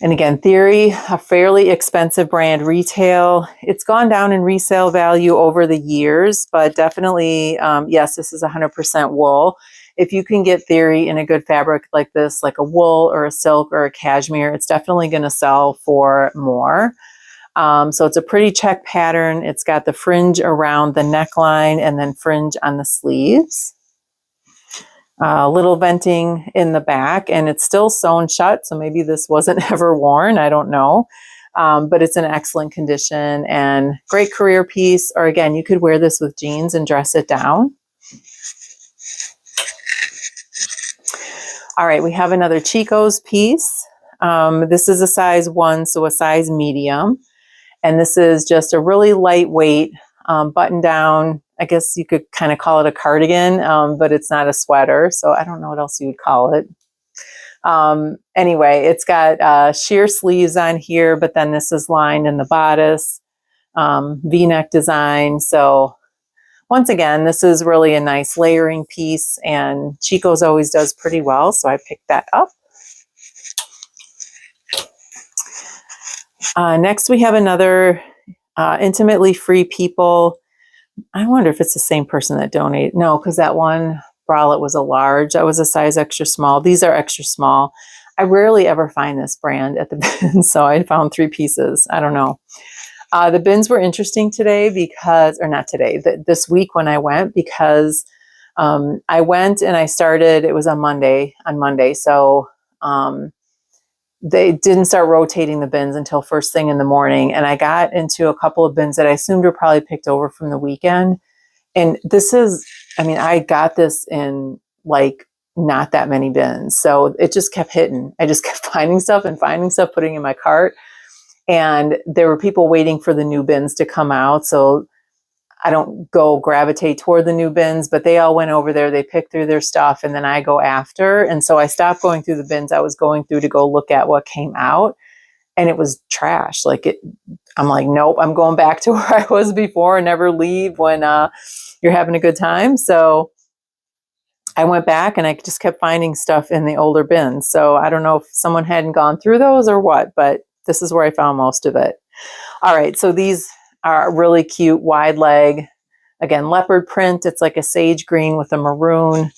A: And again, Theory, a fairly expensive brand retail. It's gone down in resale value over the years, but definitely, yes, this is 100% wool. If you can get Theory in a good fabric like this, like a wool or a silk or a cashmere, it's definitely going to sell for more. So it's a pretty check pattern. It's got the fringe around the neckline and then fringe on the sleeves. Little venting in the back, and it's still sewn shut, so maybe this wasn't ever worn, I don't know. But it's in excellent condition and great career piece, or again, you could wear this with jeans and dress it down. All right, we have another Chico's piece. This is a size 1, so a size medium. And this is just a really lightweight button down. I guess you could kind of call it a cardigan, but it's not a sweater. So I don't know what else you would call it. Anyway, it's got sheer sleeves on here, but then this is lined in the bodice, V-neck design. So once again, this is really a nice layering piece, and Chico's always does pretty well. So I picked that up. Next, we have another Intimately Free People. I wonder if it's the same person that donated. No, because that one bralette was a large. That was a size extra small. These are extra small. I rarely ever find this brand at the bins, so I found 3 pieces. I don't know. The bins were interesting today because, or not today, this week when I went, because I went and I started, it was on Monday, so they didn't start rotating the bins until first thing in the morning. And I got into a couple of bins that I assumed were probably picked over from the weekend. And this is, I mean, I got this in like not that many bins. So it just kept hitting. I just kept finding stuff and finding stuff, putting in my cart. And there were people waiting for the new bins to come out. So I don't go gravitate toward the new bins, but they all went over there. They picked through their stuff, and then I go after. And so I stopped going through the bins I was going through to go look at what came out. And it was trash. I'm like, nope, I'm going back to where I was before and never leave when you're having a good time. So I went back and I just kept finding stuff in the older bins. So I don't know if someone hadn't gone through those or what, but this is where I found most of it. All right, so these are really cute wide leg, again, leopard print. It's like a sage green with a maroon.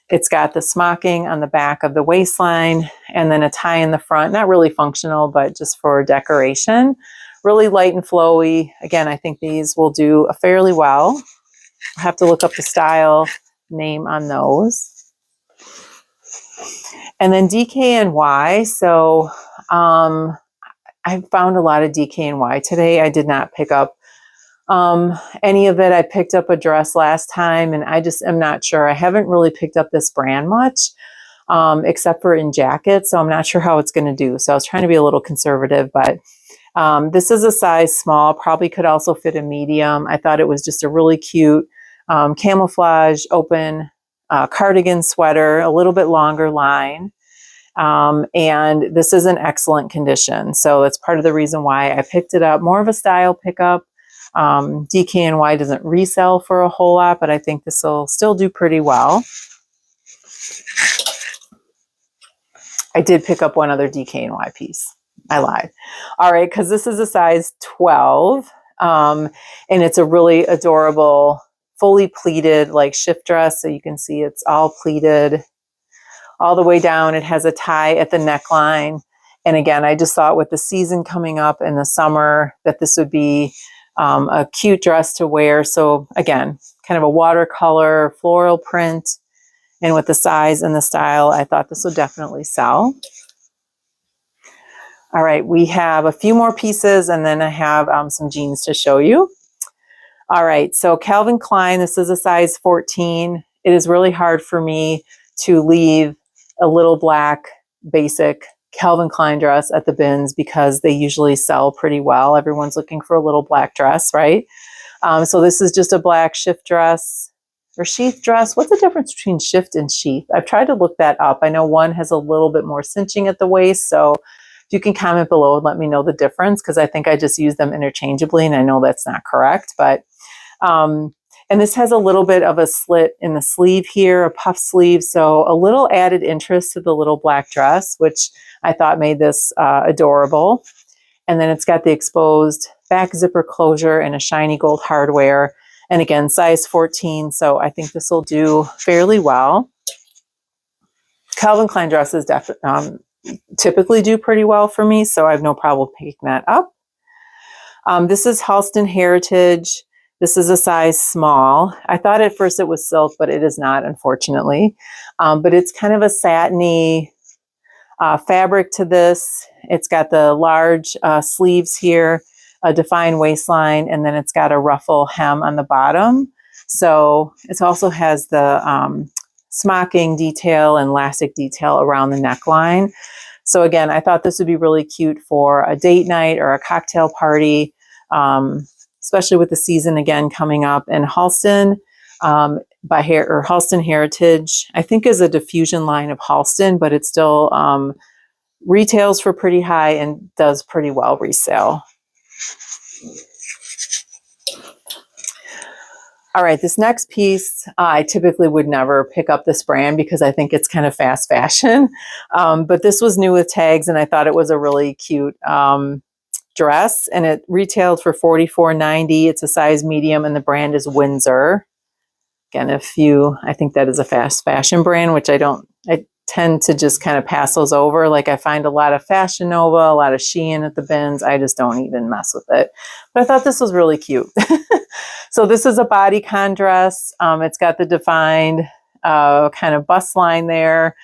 A: It's got the smocking on the back of the waistline and then a tie in the front. Not really functional, but just for decoration. Really light and flowy. Again, I think these will do fairly well. I'll have to look up the style name on those. And then DKNY. So I found a lot of DKNY today. I did not pick up any of it. I picked up a dress last time and I just am not sure. I haven't really picked up this brand much, except for in jackets. So I'm not sure how it's going to do. So I was trying to be a little conservative, but this is a size small, probably could also fit a medium. I thought it was just a really cute camouflage open cardigan sweater, a little bit longer line. And this is in excellent condition. So that's part of the reason why I picked it up. More of a style pickup. DKNY doesn't resell for a whole lot, but I think this will still do pretty well. I did pick up one other DKNY piece. I lied. All right, because this is a size 12. And it's a really adorable, fully pleated like shift dress. So you can see it's all pleated all the way down. It has a tie at the neckline. And again, I just thought with the season coming up in the summer that this would be a cute dress to wear. So again, kind of a watercolor floral print. And with the size and the style, I thought this would definitely sell. All right, we have a few more pieces and then I have some jeans to show you. All right, so Calvin Klein, this is a size 14. It is really hard for me to leave a little black basic Calvin Klein dress at the bins because they usually sell pretty well. Everyone's looking for a little black dress, right? So this is just a black shift dress or sheath dress. What's the difference between shift and sheath? I've tried to look that up. I know one has a little bit more cinching at the waist. So if you can comment below and let me know the difference, because I think I just use them interchangeably and I know that's not correct. But and this has a little bit of a slit in the sleeve here, a puff sleeve. So a little added interest to the little black dress, which I thought made this adorable. And then it's got the exposed back zipper closure and a shiny gold hardware. And again, size 14. So I think this will do fairly well. Calvin Klein dresses typically do pretty well for me. So I have no problem picking that up. This is Halston Heritage. This is a size small. I thought at first it was silk, but it is not, unfortunately. But it's kind of a satiny fabric to this. It's got the large sleeves here, a defined waistline, and then it's got a ruffle hem on the bottom. So it also has the smocking detail and elastic detail around the neckline. So again, I thought this would be really cute for a date night or a cocktail party. Especially with the season again coming up. And Halston Halston Heritage, I think is a diffusion line of Halston, but it still retails for pretty high and does pretty well resale. All right, this next piece, I typically would never pick up this brand because I think it's kind of fast fashion. But this was new with tags and I thought it was a really cute dress, and it retailed for $44.90. It's a size medium and the brand is Windsor. Again, I think that is a fast fashion brand, which I tend to just kind of pass those over. Like I find a lot of Fashion Nova, a lot of Shein at the bins. I just don't even mess with it. But I thought this was really cute. So this is a bodycon dress. It's got the defined kind of bust line there.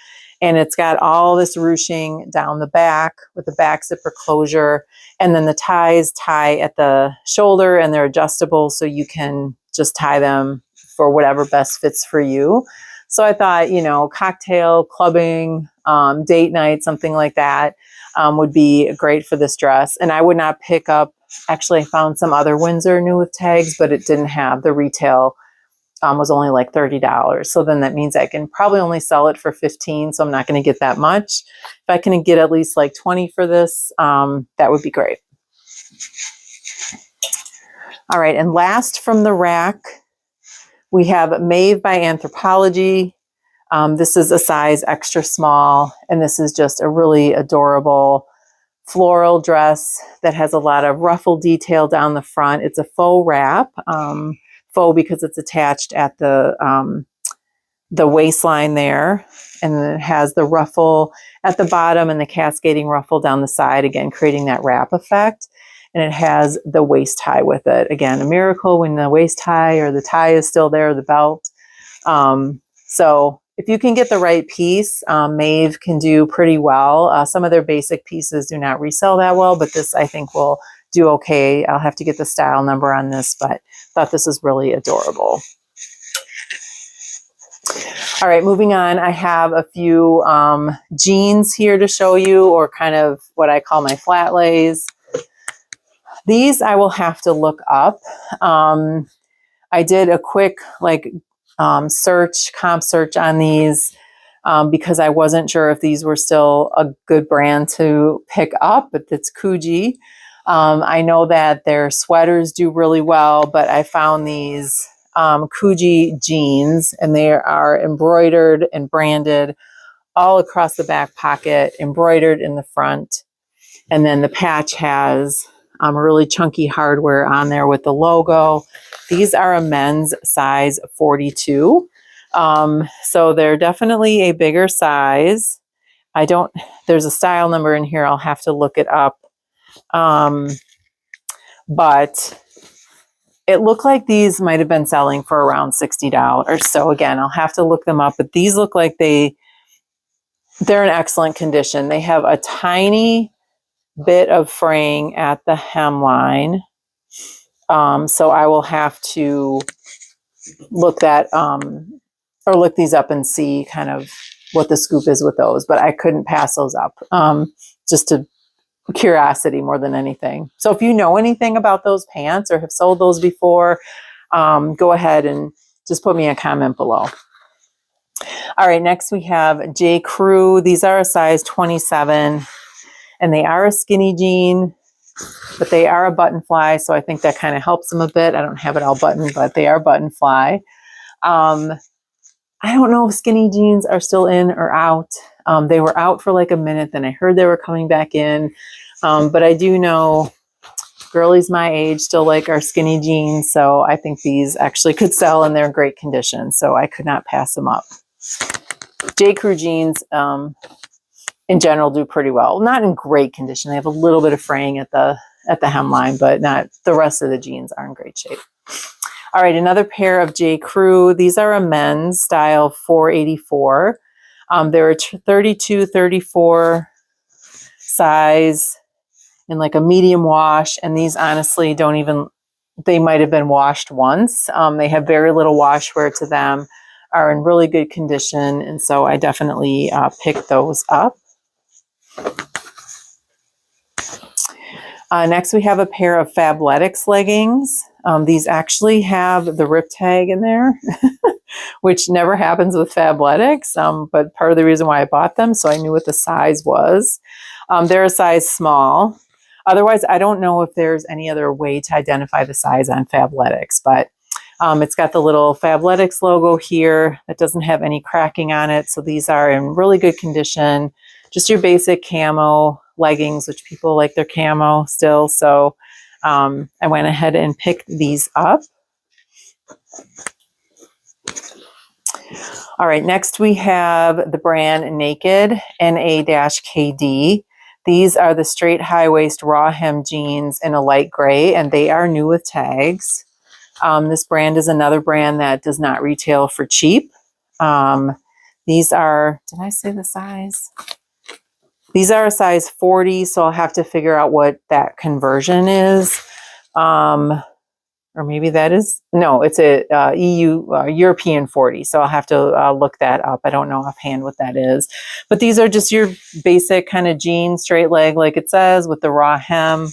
A: And it's got all this ruching down the back with the back zipper closure. And then the ties tie at the shoulder and they're adjustable so you can just tie them for whatever best fits for you. So I thought, you know, cocktail, clubbing, date night, something like that would be great for this dress. And I would not pick up, actually I found some other Windsor new with tags, but it didn't have the retail, was only like $30. So then that means I can probably only sell it for 15. So I'm not going to get that much. If I can get at least like 20 for this, that would be great. All right. And last from the rack, we have Maeve by Anthropologie. This is a size extra small, and this is just a really adorable floral dress that has a lot of ruffle detail down the front. It's a faux wrap, faux because it's attached at the waistline there, and then it has the ruffle at the bottom and the cascading ruffle down the side, again creating that wrap effect. And it has the waist tie with it. Again, a miracle when the waist tie or the tie is still there, the belt. So if you can get the right piece, Maeve can do pretty well. Some of their basic pieces do not resell that well, but this I think will do okay. I'll have to get the style number on this, but thought this is really adorable. All right, moving on. I have a few jeans here to show you, or kind of what I call my flat lays. These I will have to look up. I did a quick comp search on these because I wasn't sure if these were still a good brand to pick up, but it's Coogee. I know that their sweaters do really well, but I found these Coogee jeans, and they are embroidered and branded all across the back pocket, embroidered in the front. And then the patch has a really chunky hardware on there with the logo. These are a men's size 42. So they're definitely a bigger size. There's a style number in here. I'll have to look it up. But it looked like these might have been selling for around $60. So again, I'll have to look them up, but these look like they're in excellent condition. They have a tiny bit of fraying at the hemline. So I will have to look these up and see kind of what the scoop is with those, but I couldn't pass those up. Just to curiosity more than anything. So if you know anything about those pants or have sold those before, go ahead and just put me a comment below. All right, next we have J. Crew. These are a size 27, and they are a skinny jean, but they are a button fly, so I think that kind of helps them a bit. I don't have it all buttoned, but they are button fly. I don't know if skinny jeans are still in or out. They were out for like a minute, then I heard they were coming back in. But I do know girlies my age still like our skinny jeans, so I think these actually could sell, and they're in great condition, so I could not pass them up. J. Crew jeans in general do pretty well. Not in great condition. They have a little bit of fraying at the hemline, but not the rest of the jeans are in great shape. All right, another pair of J. Crew. These are a men's style 484. They're a 32, 34 size in like a medium wash. And these honestly they might have been washed once. They have very little wash wear to them, are in really good condition. And so I definitely picked those up. Next, we have a pair of Fabletics leggings. These actually have the rip tag in there, which never happens with Fabletics, but part of the reason why I bought them, so I knew what the size was. They're a size small. Otherwise, I don't know if there's any other way to identify the size on Fabletics, but it's got the little Fabletics logo here that doesn't have any cracking on it. So these are in really good condition. Just your basic camo leggings, which people like their camo still. So I went ahead and picked these up. All right, next we have the brand Naked, NA-KD. These are the straight high waist raw hem jeans in a light gray, and they are new with tags. This brand is another brand that does not retail for cheap. These are, did I say the size? These are a size 40, so I'll have to figure out what that conversion is. or maybe that is, no, it's a EU European 40. So I'll have to look that up. I don't know offhand what that is, but these are just your basic kind of jean straight leg, like it says, with the raw hem.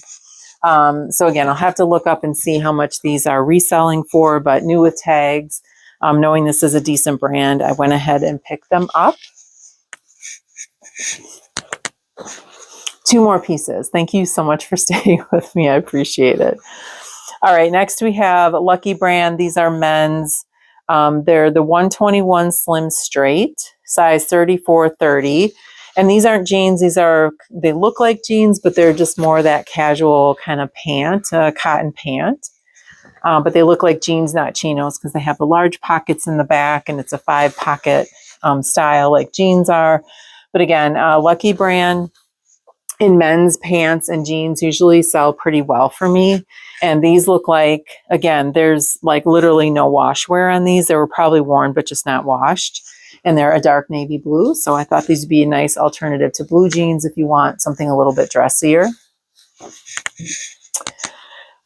A: So again, I'll have to look up and see how much these are reselling for, but new with tags. Knowing this is a decent brand, I went ahead and picked them up. 2 more pieces. Thank you so much for staying with me. I appreciate it. All right, next we have Lucky Brand. These are men's. They're the 121 Slim Straight, size 34-30. And these aren't jeans. They look like jeans, but they're just more that casual kind of pant, cotton pant. But they look like jeans, not chinos, because they have the large pockets in the back, and it's a 5-pocket style like jeans are. But again, Lucky Brand in men's pants and jeans usually sell pretty well for me. And these look like, again, there's like literally no wash wear on these. They were probably worn, but just not washed. And they're a dark navy blue. So I thought these would be a nice alternative to blue jeans if you want something a little bit dressier.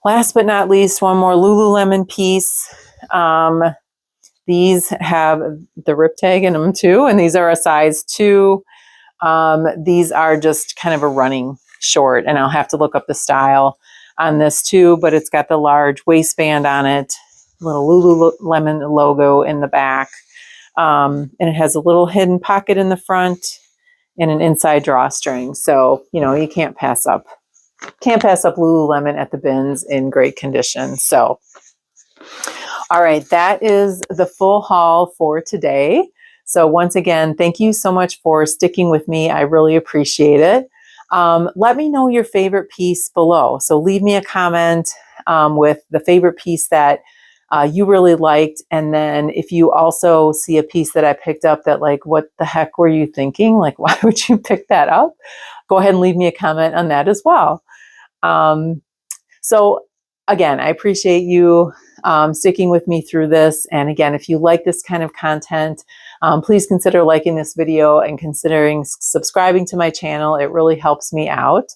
A: Last but not least, one more Lululemon piece. These have the rip tag in them too. And these are a size 2. These are just kind of a running short, and I'll have to look up the style on this too, but it's got the large waistband on it, little Lululemon logo in the back. And it has a little hidden pocket in the front and an inside drawstring. So, you know, you can't pass up Lululemon at the bins in great condition. So, all right, that is the full haul for today. So once again, thank you so much for sticking with me. I really appreciate it. Let me know your favorite piece below. So leave me a comment with the favorite piece that you really liked. And then if you also see a piece that I picked up that like, what the heck were you thinking? Like, why would you pick that up? Go ahead and leave me a comment on that as well. So again, I appreciate you sticking with me through this. And again, if you like this kind of content, please consider liking this video and considering subscribing to my channel. It really helps me out.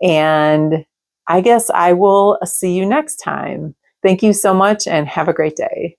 A: And I guess I will see you next time. Thank you so much and have a great day.